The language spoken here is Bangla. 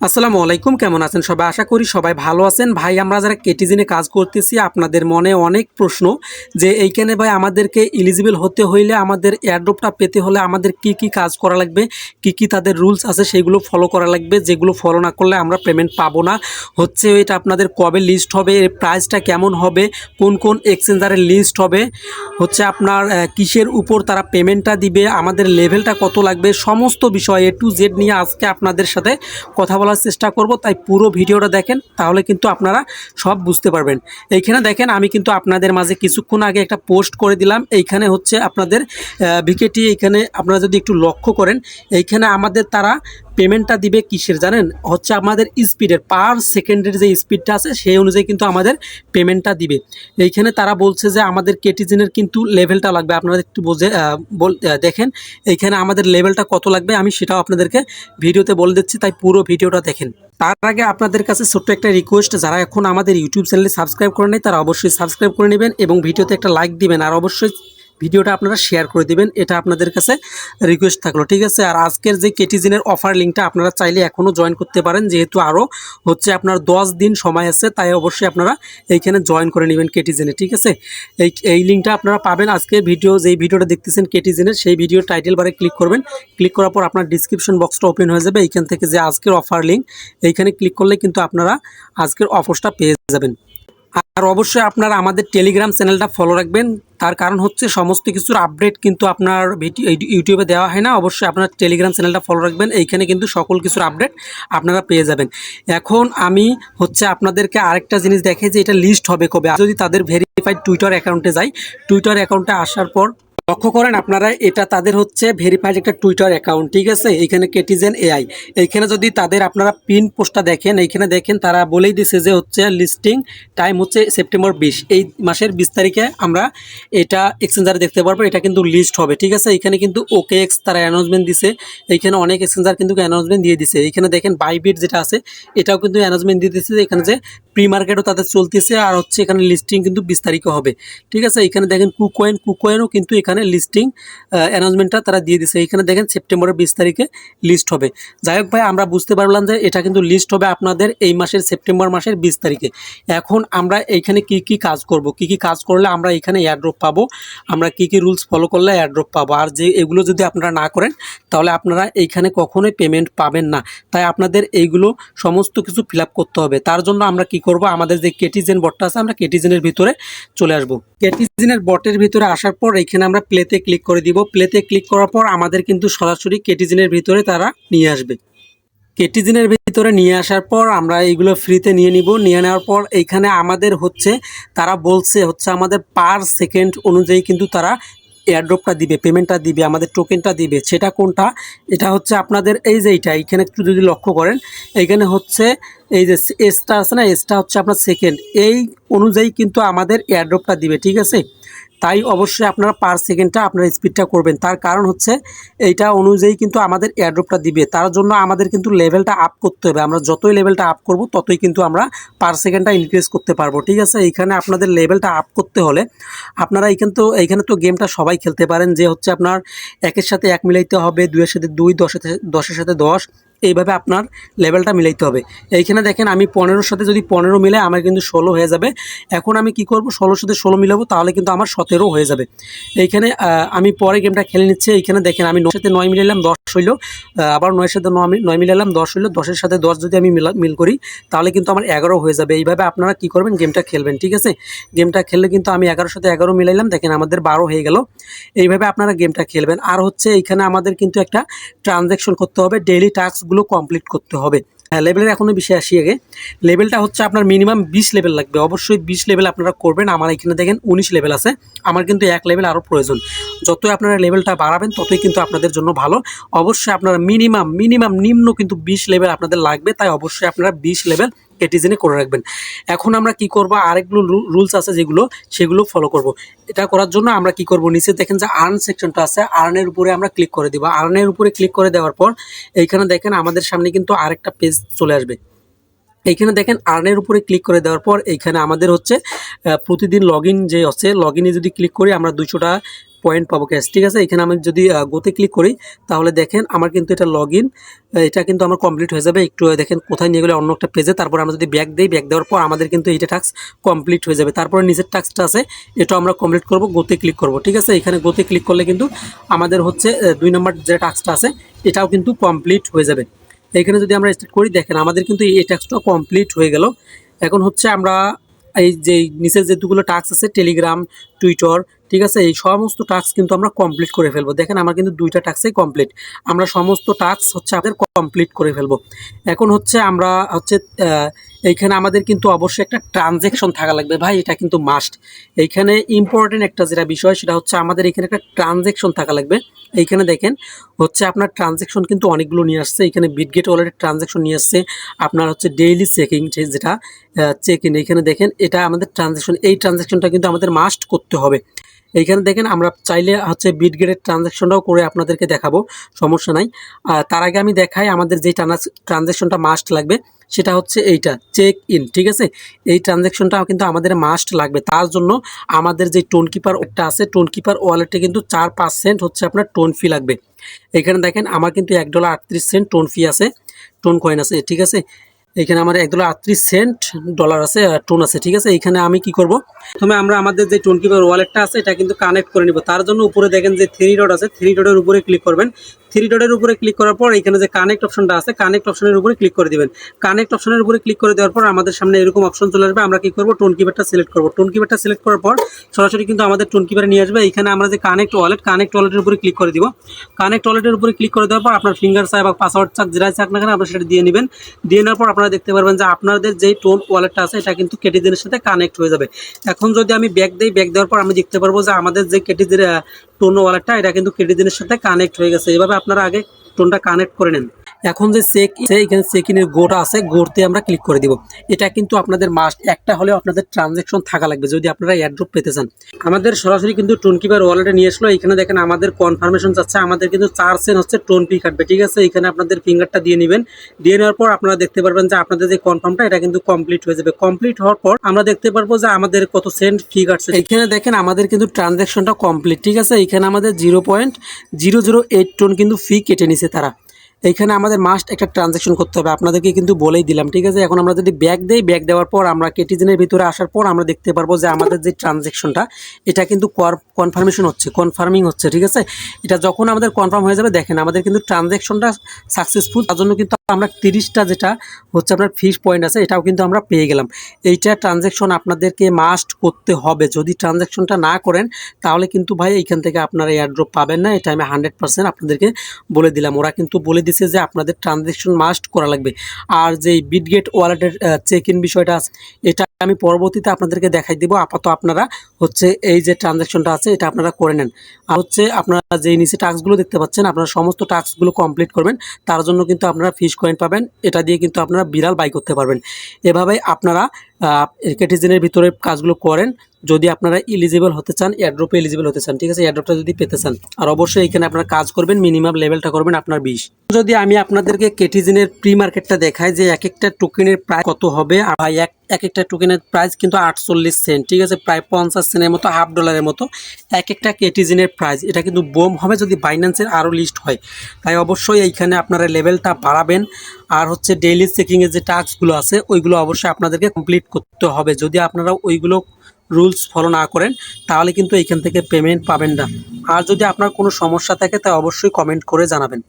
আসসালামু আলাইকুম, কেমন আছেন সবাই? আশা করি সবাই ভালো আছেন। ভাই, আমরা যারা কেটিজিনে কাজ করতেছি, আপনাদের মনে অনেক প্রশ্ন যে এইখানে ভাই আমাদেরকে এলিজিবল হতে হইলে, আমাদের এয়ারড্রপটা পেতে হলে আমাদের কি কি কাজ করা লাগবে, কি কি তাদের রুলস আছে সেগুলো ফলো করা লাগবে, যেগুলো ফলো না করলে আমরা পেমেন্ট পাবো না। হচ্ছে এটা আপনাদের কবে লিস্ট হবে, এর প্রাইসটা কেমন হবে, কোন কোন এক্সচেঞ্জারের লিস্ট হবে, হচ্ছে আপনার কিসের উপর তারা পেমেন্টটা দিবে, আমাদের লেভেলটা কত লাগবে, সমস্ত বিষয় এ টু জেড নিয়ে আজকে আপনাদের সাথে কথা বলার চেষ্টা করব। তাই পুরো ভিডিওটা দেখেন, তাহলে কিন্তু আপনারা সব বুঝতে পারবেন। এইখানে দেখেন, আমি কিন্তু আপনাদের মাঝে কিছুক্ষণ আগে একটা পোস্ট করে দিলাম। এইখানে হচ্ছে আপনাদের ভিকেটি, এইখানে আপনারা যদি একটু লক্ষ্য করেন, এইখানে আমাদের তারা পেমেন্টটা দিবে কিসের জানেন? হচ্ছে আমাদের স্পিডের, পার সেকেন্ডের যে স্পিডটা আছে সেই অনুযায়ী কিন্তু আমাদের পেমেন্টটা দিবে। এইখানে তারা বলছে যে আমাদের কেটিজেনের কিন্তু লেভেলটা লাগবে। আপনারা একটু দেখেন এইখানে আমাদের লেভেলটা কত লাগবে, আমি সেটাও আপনাদেরকে ভিডিওতে বলে দিচ্ছি। তাই পুরো ভিডিওটা দেখেন। তার আগে আপনাদের কাছে ছোট্ট একটা রিকোয়েস্ট, যারা এখন আমাদের ইউটিউব চ্যানেলে সাবস্ক্রাইব করে নেই তারা অবশ্যই সাবস্ক্রাইব করে নেবেন এবং ভিডিওতে একটা লাইক দিবেন, আর অবশ্যই ভিডিওটা আপনারা শেয়ার করে দিবেন। এটা আপনাদের কাছে রিকোয়েস্ট থাকলো, ঠিক আছে? আর আজকের যে কেটিজিনের অফার লিঙ্কটা আপনারা চাইলে এখনও জয়েন করতে পারেন, যেহেতু আরও হচ্ছে আপনার 10 দিন সময় আছে, তাই অবশ্যই আপনারা এইখানে জয়েন করে নেবেন কেটিজিনে, ঠিক আছে? এই লিঙ্কটা আপনারা পাবেন আজকে যেই ভিডিওটা দেখতেছেন কেটিজিনের, সেই ভিডিওর টাইটেল বারে ক্লিক করবেন। ক্লিক করার পর আপনার ডিসক্রিপশন বক্সটা ওপেন হয়ে যাবে। এইখান থেকে যে আজকের অফার লিঙ্ক, এইখানে ক্লিক করলে কিন্তু আপনারা আজকের অফারটা পেয়ে যাবেন। আর অবশ্যই আপনারা আমাদের টেলিগ্রাম চ্যানেলটা ফলো রাখবেন। তার কারণ হচ্ছে সমস্ত কিছুর আপডেট কিন্তু আপনার ইউটিউবে দেওয়া হয় না। অবশ্যই আপনার টেলিগ্রাম চ্যানেলটা ফলো রাখবেন, এইখানে কিন্তু সকল কিছুর আপডেট আপনারা পেয়ে যাবেন। এখন আমি হচ্ছে আপনাদেরকে আরেকটা জিনিস দেখে যে এটা লিস্ট হবে কবে। যদি তাদের ভেরিফাইড টুইটার অ্যাকাউন্টে যাই, টুইটার অ্যাকাউন্টে আসার পর লক্ষ্য করেন আপনারা, এটা তাদের হচ্ছে ভেরিফাইড একটা টুইটার অ্যাকাউন্ট, ঠিক আছে? এইখানে কেটিজেন এআই, এইখানে যদি তাদের আপনারা পিন পোস্টটা দেখেন, এইখানে দেখেন তারা বলেই দিছে যে হচ্ছে লিস্টিং টাইম হচ্ছে সেপ্টেম্বর 20, এই মাসের 20 তারিখে আমরা এটা এক্সচেঞ্জারে দেখতে পারবো। এটা কিন্তু লিস্ট হবে, ঠিক আছে? এইখানে কিন্তু OKX তারা অ্যানাউন্সমেন্ট দিছে। এইখানে অনেক এক্সচেঞ্জার কিন্তু অ্যানাউন্সমেন্ট দিয়ে দিছে। এইখানে দেখেন বাইবিট যেটা আছে, এটাও কিন্তু অ্যানাউন্সমেন্ট দিয়ে দিচ্ছে। এখানে যে প্রি মার্কেটও তাদের চলতেছে, আর হচ্ছে এখানে লিস্টিং কিন্তু 20 তারিখে হবে, ঠিক আছে? এখানে দেখেন কুকয়েনও কিন্তু এখানে লিস্টিং অ্যানাউন্সমেন্টটা তারা দিয়ে দিছে। এখানে দেখেন সেপ্টেম্বরের 20 তারিখে লিস্ট হবে। যাই হোক ভাই, আমরা বুঝতে পারলাম যে এটা কিন্তু লিস্ট হবে আপনাদের এই মাসের সেপ্টেম্বর মাসের 20 তারিখে। এখন আমরা এইখানে কি কি কাজ করব, কি কি কাজ করলে আমরা এখানে এয়ারড্রপ পাবো, আমরা কি কি রুলস ফলো করলে এয়ারড্রপ পাবো, আর যে এগুলো যদি আপনারা না করেন তাহলে আপনারা এইখানে কখনোই পেমেন্ট পাবেন না। তাই আপনাদের এইগুলো সমস্ত কিছু ফিল আপ করতে হবে। তার জন্য আমরা কি করব, আমাদের যে কেটিজেন বটটা আছে, আমরা কেটিজেনের ভিতরে চলে আসব। কেটিজেনের বটের ভিতরে আসার পর এইখানে আমরা প্লেতে ক্লিক করে দিব। প্লেতে ক্লিক করার পর আমাদের কিন্তু সরাসরি কেটিজেনের ভিতরে তারা নিয়ে আসবে। কেটিজেনের ভিতরে নিয়ে আসার পর আমরা এইগুলো ফ্রিতে নিয়ে নিব। নিয়ে নেওয়ার পর এইখানে আমাদের হচ্ছে তারা বলছে হচ্ছে আমাদের পার সেকেন্ড অনুযায়ী কিন্তু তারা এয়ারড্রপটা দিবে, পেমেন্টটা দিবে, আমাদের টোকেনটা দিবে। সেটা কোনটা? এটা হচ্ছে আপনাদের এই যে এইখানে একটু যদি লক্ষ্য করেন, এইখানে হচ্ছে এই যে এসটা আছে না, এসটা হচ্ছে আপনার সেকেন্ড, এই অনুযায়ী কিন্তু আমাদের এয়ারড্রপটা দিবে, ঠিক আছে? তাই অবশ্যই আপনারা পার সেকেন্ডটা আপনার স্পিডটা করবেন। তার কারণ হচ্ছে এইটা অনুযায়ী কিন্তু আমাদের এয়ারড্রপটা দিবে। তার জন্য আমাদের কিন্তু লেভেলটা আপ করতে হবে। আমরা যতই লেভেলটা আপ করব ততই কিন্তু আমরা পার সেকেন্ডটা ইনক্রিজ করতে পারবো, ঠিক আছে? এইখানে আপনাদের লেভেলটা আপ করতে হলে আপনারা এইখানে তো গেমটা সবাই খেলতে পারেন, যে হচ্ছে আপনার 1-এর সাথে 1 মিলাইতে হবে, 2-এর সাথে 2, 10-এর সাথে 10, এইভাবে আপনার লেভেলটা মিলাইতে হবে। এইখানে দেখেন আমি 15-র সাথে যদি 15 মিলে আমার কিন্তু 16 হয়ে যাবে। এখন আমি কি করব, 16-র সাথে 16 মিলাবো, তাহলে কিন্তু আমার 17 হয়ে যাবে। এইখানে আমি পরে গেমটা খেলে নিচ্ছি। এইখানে দেখেন আমি 9-এর সাথে 9 মিলাইলাম, 10 হইলো। আবার 9-এর সাথে 9 মিলাইলাম, 10 হইলো। 10-এর সাথে 10 যদি আমি মিল করি তাহলে কিন্তু আমার 11 হয়ে যাবে। এইভাবে আপনারা কি করবেন, গেমটা খেলবেন, ঠিক আছে? গেমটা খেললে কিন্তু আমি 11-এর সাথে 11 মিলাইলাম, দেখেন আমাদের 12 হয়ে গেল। এইভাবে আপনারা গেমটা খেলবেন। আর হচ্ছে এইখানে আমাদের কিন্তু একটা ট্রানজ্যাকশন করতে হবে, ডেইলি টাস্কগুলো কমপ্লিট করতে হবে। হ্যাঁ, লেভেলের এখনও বিষয় আসি আগে। লেভেলটা হচ্ছে আপনার মিনিমাম 20 লেভেল লাগবে, অবশ্যই 20 লেভেল আপনারা করবেন। আমার এখানে দেখেন 19 লেভেল আছে, আমার কিন্তু 1 লেভেল আরও প্রয়োজন। যতই আপনারা লেভেলটা বাড়াবেন ততই কিন্তু আপনাদের জন্য ভালো। অবশ্যই আপনারা মিনিমাম নিম্ন কিন্তু 20 লেভেল আপনাদের লাগবে, তাই অবশ্যই আপনারা 20 লেভেল কেটিজেনে করে রাখবেন। এখন আমরা কি করব, আরেকগুলো রুলস আছে যেগুলো, সেগুলো ফলো করব। এটা করার জন্য আমরা কি করব, নিচে দেখেন যে আর্ন সেকশনটা আছে, আর্নের উপরে আমরা ক্লিক করে দিব। আর্নের উপরে ক্লিক করে দেওয়ার পর এইখানে দেখেন আমাদের সামনে কিন্তু আরেকটা পেজ চলে আসবে। এইখানে দেখেন আর্নের উপরে ক্লিক করে দেওয়ার পর এইখানে আমাদের হচ্ছে প্রতিদিন লগ ইন যে আছে, লগ ইনে যদি ক্লিক করি আমরা 200 টাকা পয়েন্ট পাবো ক্যাশ। ঠিক আছে, এখানে আমি যদি গোতে ক্লিক করি তাহলে দেখেন আমার কিন্তু এটা লগ ইন, এটা কিন্তু আমার কমপ্লিট হয়ে যাবে। একটু দেখেন কোথায় নিয়ে গেলে অন্য একটা পেজে, তারপর আমরা যদি ব্যাক দিই, ব্যাক দেওয়ার পর আমাদের কিন্তু এইটা টাস্ক কমপ্লিট হয়ে যাবে। তারপরে নিচের টাস্কটা আছে এটা আমরা কমপ্লিট করব, গোতে ক্লিক করব। ঠিক আছে, এখানে গোতে ক্লিক করলে কিন্তু আমাদের হচ্ছে 2 নম্বর যে টাস্কটা আছে এটাও কিন্তু কমপ্লিট হয়ে যাবে। এইখানে যদি আমরা স্টার্ট করি দেখেন আমাদের কিন্তু এই টাস্কটা কমপ্লিট হয়ে গেল। এখন হচ্ছে আমরা এই যে নিচের যেগুলো টাস্ক আছে টেলিগ্রাম, টুইটার, ঠিক আছে, এই সমস্ত টাস্ক কিন্তু আমরা কমপ্লিট করে ফেলবো। দেখেন আমার কিন্তু 2টা টাস্কই কমপ্লিট, আমরা সমস্ত টাস্ক হচ্ছে আমাদের কমপ্লিট করে ফেলবো। এখন হচ্ছে আমরা হচ্ছে এইখানে আমাদের কিন্তু অবশ্যই একটা ট্রানজ্যাকশন থাকা লাগবে ভাই, এটা কিন্তু মাস্ট। এইখানে ইম্পর্টেন্ট একটা যেটা বিষয় সেটা হচ্ছে আমাদের এখানে একটা ট্রানজ্যাকশন থাকা লাগবে। এইখানে দেখেন হচ্ছে আপনার ট্রানজ্যাকশন কিন্তু অনেকগুলো নিয়ে আসছে, এখানে বিটগেট ওয়ালেটের ট্রানজ্যাকশন নিয়ে আসছে, আপনার হচ্ছে ডেইলি চেকিং যেটা চেক ইন, এইখানে দেখেন এটা আমাদের ট্রানজ্যাকশন, এই ট্রানজ্যাকশনটা কিন্তু আমাদের মাস্ট করতে হবে। এইখানে দেখেন আমরা চাইলে হচ্ছে বিটগেটের ট্রানজ্যাকশনটাও করে আপনাদেরকে দেখাবো, সমস্যা নাই। তার আগে আমি দেখাই আমাদের যে ট্রানজ্যাকশনটা মাস্ট লাগবে সেটা হচ্ছে এইটা চেক ইন। ঠিক আছে, এই ট্রানজ্যাকশনটা কিন্তু আমাদের মাস্ট লাগবে। তার জন্য আমাদের যে টোন কিপার ওয়ালেটটা আছে, টোন কিপার ওয়ালেটে কিন্তু 4% হচ্ছে আপনার টোন ফি লাগবে। এখানে দেখেন আমার কিন্তু $1.38 টোন ফি আছে, টোন কয়েন আছে। ঠিক আছে, এখানে আমার $1.38 আছে, টোন আছে। ঠিক আছে, এখানে আমি কি করব, প্রথমে আমরা আমাদের যে টোন কিপার ওয়ালেটটা আছে এটা কিন্তু কানেক্ট করে নিব। তার জন্য উপরে দেখেন যে 3 ডট আছে, 3 ডটের উপরে ক্লিক করবেন। 3 ডটের উপরে ক্লিক করার পর এখানে যে কানেক্ট অপশনটা আছে, কানেক্ট অপশনের উপরে ক্লিক করে দিবেন। কানেক্ট অপশনের উপরে ক্লিক করে দেওয়ার পর আমাদের সামনে এরকম অপশন চলে আসবে। আমরা কি করব, টোন কিপারটা সিলেক্ট করব। টোন কিপারটা সিলেক্ট করার পর সরাসরি কিন্তু আমাদের টোন কিপারে নিয়ে আসবে। এখানে আমরা যে কানেক্ট ওয়ালেটের উপরে ক্লিক করে দিব। কানেক্ট ওয়ালেটের উপরে ক্লিক করে দেওয়ার পর আপনার ফিঙ্গার চাই বা পাসওয়ার্ড চাক যেটাই চাক না কেন আপনারা সেটা দিয়ে নেবেন। দিয়ে নেওয়ার পর আপনারা দেখতে পারবেন যে আপনাদের যেই টোন ওয়ালেটটা আছে এটা কিন্তু কেটিজেনের সাথে কানেক্ট হয়ে যাবে। এখন যদি আমি ব্যাক দিই, ব্যাক দেওয়ার পর আমি দেখতে পারবো যে আমাদের যে কেটিজের টোন ওয়ালেটটা এটা কিন্তু কেটিজেনের সাথে কানেক্ট হয়ে গেছে। এভাবে আপনারা আগে টোনটা কানেক্ট করে নেন। এখন যে এখানে চেক ইনের গোটা আছে, গোতে আমরা ক্লিক করে দিব। এটা কিন্তু আপনাদের মাস্ট, একটা হলেও আপনাদের ট্রানজ্যাকশন থাকা লাগবে যদি আপনারা এয়ারড্রপ পেতে চান। আমাদের সরাসরি কিন্তু টোন কিপার ওয়ালেটে নিয়ে আসলো। এখানে দেখেন আমাদের কনফার্মেশন যাচ্ছে, আমাদের কিন্তু 4 সেন্ট হচ্ছে টোন ফি কাটবে। ঠিক আছে, এখানে আপনাদের ফিঙ্গারটা দিয়ে নেবেন। দিয়ে নেওয়ার পর আপনারা দেখতে পারবেন যে আপনাদের যে কনফার্মটা এটা কিন্তু কমপ্লিট হয়ে যাবে। কমপ্লিট হওয়ার পর আমরা দেখতে পারবো যে আমাদের কত সেন্ট ফি কাটছে। এখানে দেখেন আমাদের কিন্তু ট্রানজ্যাকশনটা কমপ্লিট। ঠিক আছে, এখানে আমাদের 0.008 টোন কিন্তু ফি কেটে নিছে তারা। এইখানে আমাদের মাস্ট একটা ট্রানজ্যাকশন করতে হবে, আপনাদেরকে কিন্তু বলেই দিলাম। ঠিক আছে, এখন আমরা যদি ব্যাক দেই, ব্যাক দেওয়ার পর আমরা কেটিজেনের ভিতরে আসার পর আমরা দেখতে পারবো যে আমাদের যে ট্রানজ্যাকশনটা এটা কিন্তু কনফার্মিং হচ্ছে। ঠিক আছে, এটা যখন আমাদের কনফার্ম হয়ে যাবে দেখেন আমাদের কিন্তু ট্রানজ্যাকশনটা সাকসেসফুল। তার জন্য কিন্তু আমরা 30টা যেটা হচ্ছে আপনার ফিস পয়েন্ট আছে এটাও কিন্তু আমরা পেয়ে গেলাম। এইটা ট্রানজ্যাকশন আপনাদেরকে মাস্ট করতে হবে, যদি ট্রানজ্যাকশনটা না করেন তাহলে কিন্তু ভাই এইখান থেকে আপনারা এয়ারড্রপ পাবেন না। এটা আমি 100% আপনাদেরকে বলে দিলাম। ওরা কিন্তু বলে দিছে যে আপনাদের ট্রানজ্যাকশন মাস্ট করা লাগবে। আর যে বিটগেট ওয়ালেটের চেক ইন বিষয়টা আছে এটা আমি পরবর্তীতে আপনাদেরকে দেখাই দিব। আপাতত আপনারা হচ্ছে এই যে ট্রানজ্যাকশনটা আছে এটা আপনারা করে নেন। আর হচ্ছে আপনারা যে নিচে টাস্কগুলো দেখতে পাচ্ছেন আপনারা সমস্ত টাস্কগুলো কমপ্লিট করবেন, তার জন্য কিন্তু আপনারা ফিশ কয়েন পাবেন। এটা দিয়ে কিন্তু আপনারা বিড়াল বাই করতে পারবেন। এভাবে আপনারা কেটিজেনের ভিতরে কাজগুলো করেন যদি আপনারা এলিজিবল হতে চান, এয়ারড্রপে এলিজিবল হতে চান। ঠিক আছে, এয়ারড্রপটা যদি পেতে চান। আর অবশ্যই এখানে আপনারা কাজ করবেন, মিনিমাম লেভেলটা করবেন আপনার 20। যদি আমি আপনাদেরকে কেটিজেনের প্রি মার্কেটটা দেখাই যে এক একটা টোকেনের প্রাইস কত হবে, আর এক একটা টোকেনের প্রাইস কিন্তু 48 সেন্ট। ঠিক আছে, প্রায় 50 সেন্টের মতো, $1/2 মতো এক একটা কেটিজেনের প্রাইস। এটা কিন্তু বোম হবে যদি বাইন্যান্সের আরও লিস্ট হয়। তাই অবশ্যই এইখানে আপনারা লেভেলটা বাড়াবেন। আর হচ্ছে ডেইলি চেকিংয়ের যে টাস্কগুলো আছে ওইগুলো অবশ্যই আপনাদেরকে কমপ্লিট করতে হবে। যদি আপনারা ওইগুলো রুলস ফলো না করেন তাহলে কিন্তু এইখান থেকে পেমেন্ট পাবেন না। আর যদি আপনার কোনো সমস্যা থাকে তা অবশ্যই কমেন্ট করে জানাবেন।